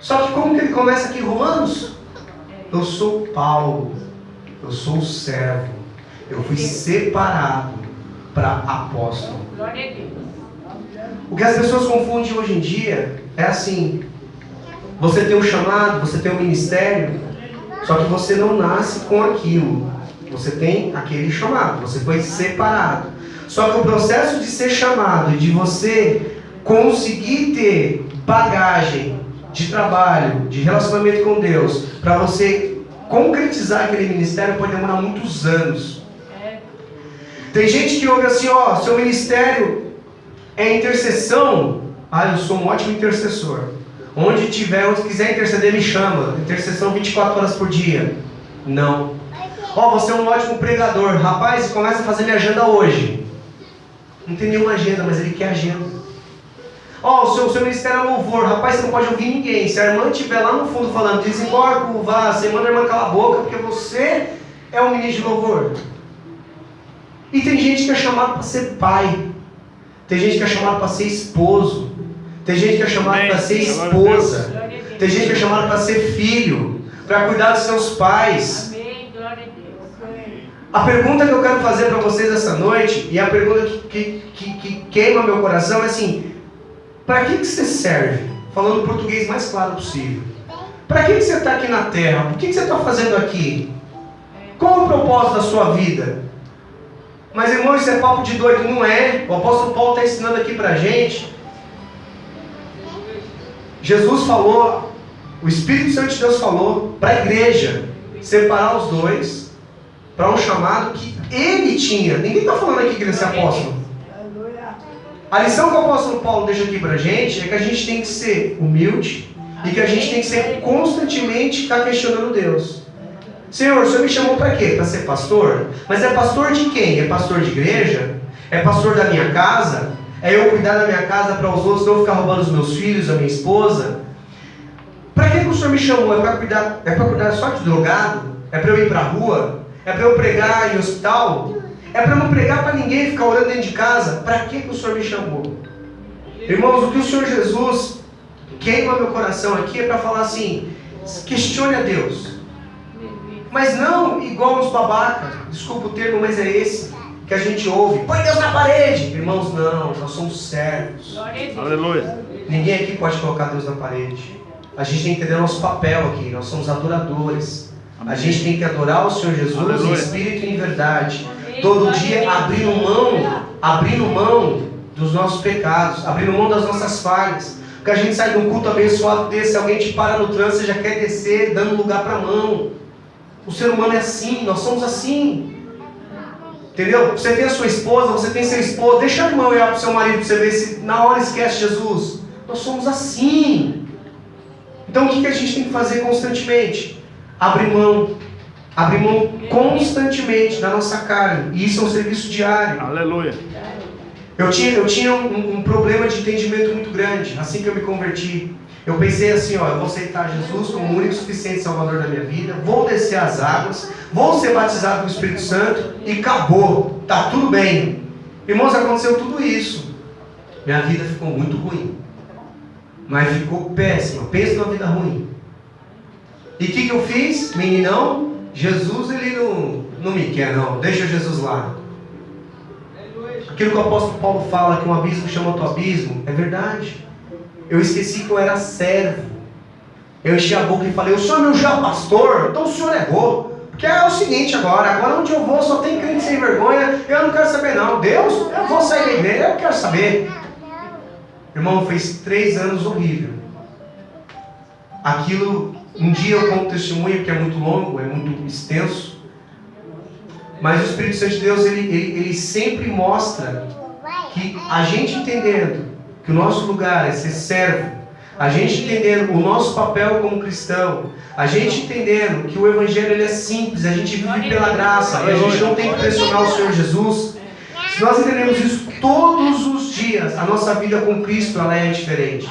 Só que como que ele começa aqui em Romanos? Eu sou Paulo, eu sou o servo, eu fui separado para apóstolo. Glória a Deus. O que as pessoas confundem hoje em dia é assim: você tem um chamado, você tem um ministério, só que você não nasce com aquilo. Você tem aquele chamado, você foi separado. Só que o processo de ser chamado e de você conseguir ter bagagem de trabalho, de relacionamento com Deus, para você concretizar aquele ministério pode demorar muitos anos. Tem gente que ouve assim, ó, seu ministério é intercessão. Ah, eu sou um ótimo intercessor. Onde quiser interceder, me chama. Intercessão 24 horas por dia. Não. Ó, você é um ótimo pregador. Rapaz, começa a fazer minha agenda hoje. Não tem nenhuma agenda, mas ele quer agenda. Ó, o seu ministério é louvor. Rapaz, você não pode ouvir ninguém. Se a irmã estiver lá no fundo falando, desembarca, vá, você manda a irmã calar a boca, porque você é um ministro de louvor. E tem gente que é chamado para ser pai. Tem gente que é chamado para ser esposo. Tem gente que é chamado para ser esposa. Tem gente que é chamado para ser filho, para cuidar dos seus pais. A pergunta que eu quero fazer para vocês essa noite, e a pergunta que queima meu coração é assim: para que você serve? Falando o português mais claro possível. Para que você está aqui na terra? O que você está fazendo aqui? Qual o propósito da sua vida? Mas irmão, isso é papo de doido, não é? O apóstolo Paulo está ensinando aqui para a gente. Jesus falou, o Espírito Santo de Deus falou para a igreja separar os dois para um chamado que ele tinha. Ninguém está falando aqui que ele é esse apóstolo. A lição que o apóstolo Paulo deixa aqui para a gente é que a gente tem que ser humilde e que a gente tem que ser constantemente estar questionando Deus. Senhor, o Senhor me chamou para quê? Para ser pastor? Mas é pastor de quem? É pastor de igreja? É pastor da minha casa? É eu cuidar da minha casa para os outros não ficar roubando os meus filhos, a minha esposa? Para que o Senhor me chamou? É para cuidar só de drogado? É para eu ir para a rua? É para eu pregar em hospital? É para eu não pregar para ninguém, ficar orando dentro de casa? Para que o Senhor me chamou? Irmãos, o que o Senhor Jesus queima meu coração aqui é para falar assim: questione a Deus. Mas não igual uns babacas, desculpa o termo, mas é esse que a gente ouve: põe Deus na parede. Irmãos, não, nós somos servos. Aleluia. Ninguém aqui pode colocar Deus na parede. A gente tem que entender nosso papel aqui, nós somos adoradores. A gente tem que adorar o Senhor Jesus em espírito e em verdade. Todo dia abrindo mão dos nossos pecados, abrindo mão das nossas falhas. Porque a gente sai de um culto abençoado desse, alguém te para no trânsito, você já quer descer, dando lugar para a mão. O ser humano é assim, nós somos assim. Entendeu? Você tem a sua esposa, você tem seu esposo, deixa a irmã olhar para o seu marido para você ver se na hora esquece Jesus. Nós somos assim. Então o que a gente tem que fazer constantemente? Abrir mão constantemente da nossa carne. E isso é um serviço diário. Aleluia. Eu tinha um problema de entendimento muito grande assim que eu me converti. Eu pensei assim, ó, eu vou aceitar Jesus como o único e suficiente Salvador da minha vida, vou descer as águas, vou ser batizado com o Espírito Santo e acabou, tá tudo bem. Irmãos, aconteceu tudo isso. Minha vida ficou muito ruim, mas ficou péssima. Pensa numa vida ruim. E o que eu fiz? Meninão, Jesus ele não me quer não, deixa Jesus lá. Aquilo que o apóstolo Paulo fala, que um abismo chama outro abismo, é verdade. Eu esqueci que eu era servo. Eu enchi a boca e falei: o senhor não já é pastor? Então o senhor negou. Porque é o seguinte agora onde eu vou só tem crente sem vergonha, eu não quero saber não. Deus, eu vou sair da igreja, eu quero saber. Irmão, fez 3 anos horrível. Aquilo, um dia eu conto testemunho, porque é muito longo, é muito extenso. Mas o Espírito Santo de Deus, ele sempre mostra que a gente entendendo que o nosso lugar é ser servo, a gente entendendo o nosso papel como cristão, a gente entendendo que o Evangelho ele é simples, a gente vive pela graça, e a gente não tem que pressionar o Senhor Jesus. Se nós entendemos isso todos os dias, a nossa vida com Cristo ela é diferente.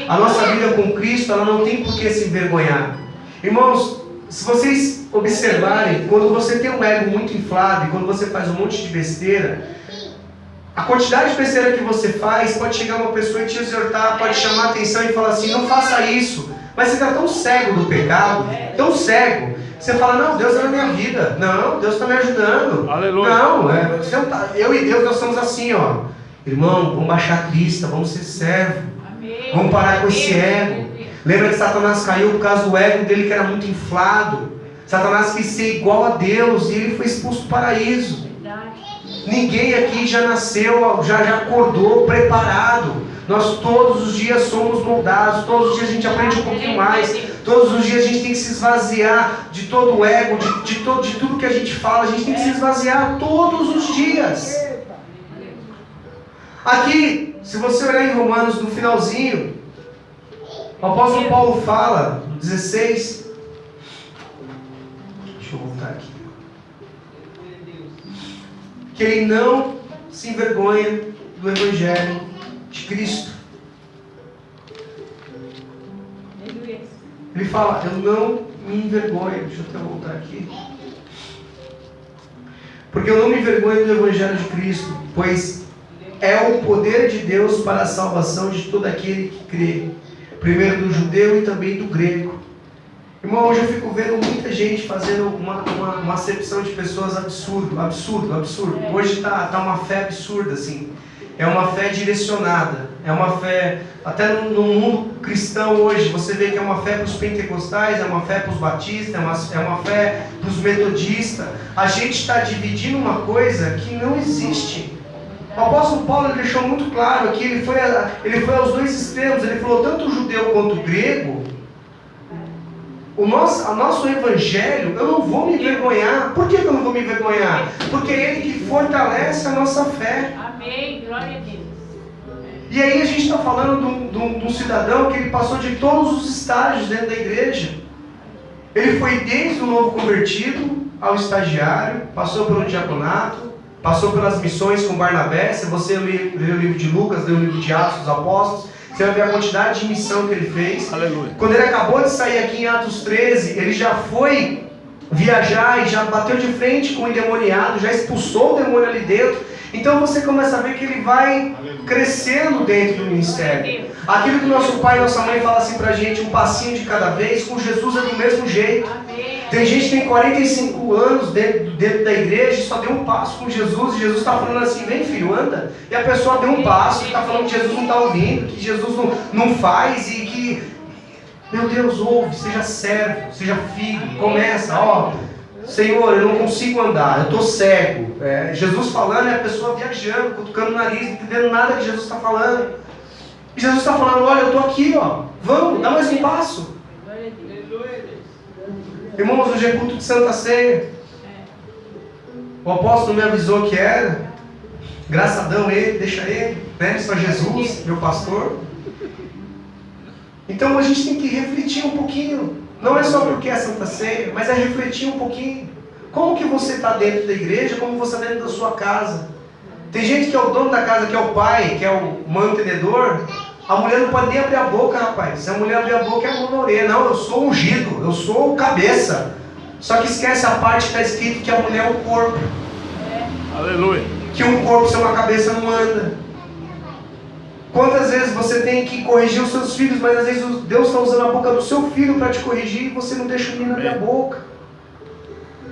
A nossa vida com Cristo ela não tem por que se envergonhar. Irmãos, se vocês observarem, quando você tem um ego muito inflado e quando você faz um monte de besteira, a quantidade de besteira que você faz pode chegar uma pessoa e te exortar, pode chamar a atenção e falar assim: não faça isso. Mas você está tão cego do pecado, tão cego, que você fala, não, Deus é na minha vida. Não, Deus está me ajudando. Aleluia. Não, você não tá, eu e Deus, nós somos assim, ó. Irmão, vamos baixar a crista, vamos ser servo. Vamos parar com esse ego. Lembra que Satanás caiu por causa do ego dele, que era muito inflado. Satanás quis ser igual a Deus e ele foi expulso do paraíso. Ninguém aqui já nasceu, já acordou preparado. Nós todos os dias somos moldados, todos os dias a gente aprende um pouquinho mais, todos os dias a gente tem que se esvaziar de todo o ego, de tudo que a gente fala, a gente tem que se esvaziar todos os dias. Aqui, se você olhar em Romanos, no finalzinho, o apóstolo Paulo fala, no 16, deixa eu voltar aqui, que ele não se envergonha do Evangelho de Cristo. Ele fala, eu não me envergonho, deixa eu até voltar aqui, porque eu não me envergonho do Evangelho de Cristo, pois é o poder de Deus para a salvação de todo aquele que crê, primeiro do judeu e também do grego. Irmão, hoje eu fico vendo muita gente fazendo uma acepção de pessoas absurdo. Hoje está uma fé absurda, assim. É uma fé direcionada. É uma fé, até no mundo cristão hoje, você vê que é uma fé para os pentecostais, é uma fé para os batistas, é uma fé para os metodistas. A gente está dividindo uma coisa que não existe. O apóstolo Paulo deixou muito claro que ele foi aos dois extremos. Ele falou, tanto o judeu quanto o grego, o nosso evangelho, eu não vou me envergonhar. Por que eu não vou me envergonhar? Porque é ele que fortalece a nossa fé. Amém, glória a Deus. E aí a gente está falando de um cidadão que ele passou de todos os estágios dentro da igreja. Ele foi desde o novo convertido ao estagiário, passou pelo diaconato, passou pelas missões com Barnabé. Se você ler o livro de Lucas, ler o livro de Atos dos Apóstolos, você vai ver a quantidade de missão que ele fez. Aleluia. Quando ele acabou de sair aqui em Atos 13, ele já foi viajar e já bateu de frente com o endemoniado, já expulsou o demônio ali dentro. Então você começa a ver que ele vai crescendo dentro do ministério. Aquilo que nosso pai e nossa mãe falam assim pra gente, um passinho de cada vez, com Jesus é do mesmo jeito. Tem gente que tem 45 anos dentro da igreja e só deu um passo com Jesus, e Jesus está falando assim, vem filho, anda. E a pessoa deu um passo e está falando que Jesus não está ouvindo, que Jesus não faz, e que, meu Deus, ouve, seja servo, seja filho, começa, ó, Senhor, eu não consigo andar, eu estou cego. Jesus falando e a pessoa viajando, cutucando o nariz, não entendendo nada que Jesus está falando. E Jesus está falando, olha, eu estou aqui, ó, vamos, dá mais um passo. Irmãos, hoje é culto de Santa Ceia. O apóstolo me avisou que era. Graçadão ele, deixa ele, né? Só Jesus, meu pastor. Então a gente tem que refletir um pouquinho. Não é só porque é Santa Ceia, mas é refletir um pouquinho. Como que você está dentro da igreja, como você está dentro da sua casa. Tem gente que é o dono da casa, que é o pai, que é o mantenedor. A mulher não pode nem abrir a boca, rapaz. Se a mulher abrir a boca, é a mão na orelha. Não, eu sou ungido, eu sou o cabeça. Só que esquece a parte que está escrito que a mulher é o corpo. Aleluia. Que um corpo sem uma cabeça não anda. Quantas vezes você tem que corrigir os seus filhos, mas às vezes Deus está usando a boca do seu filho para te corrigir e você não deixa o menino abrir a boca.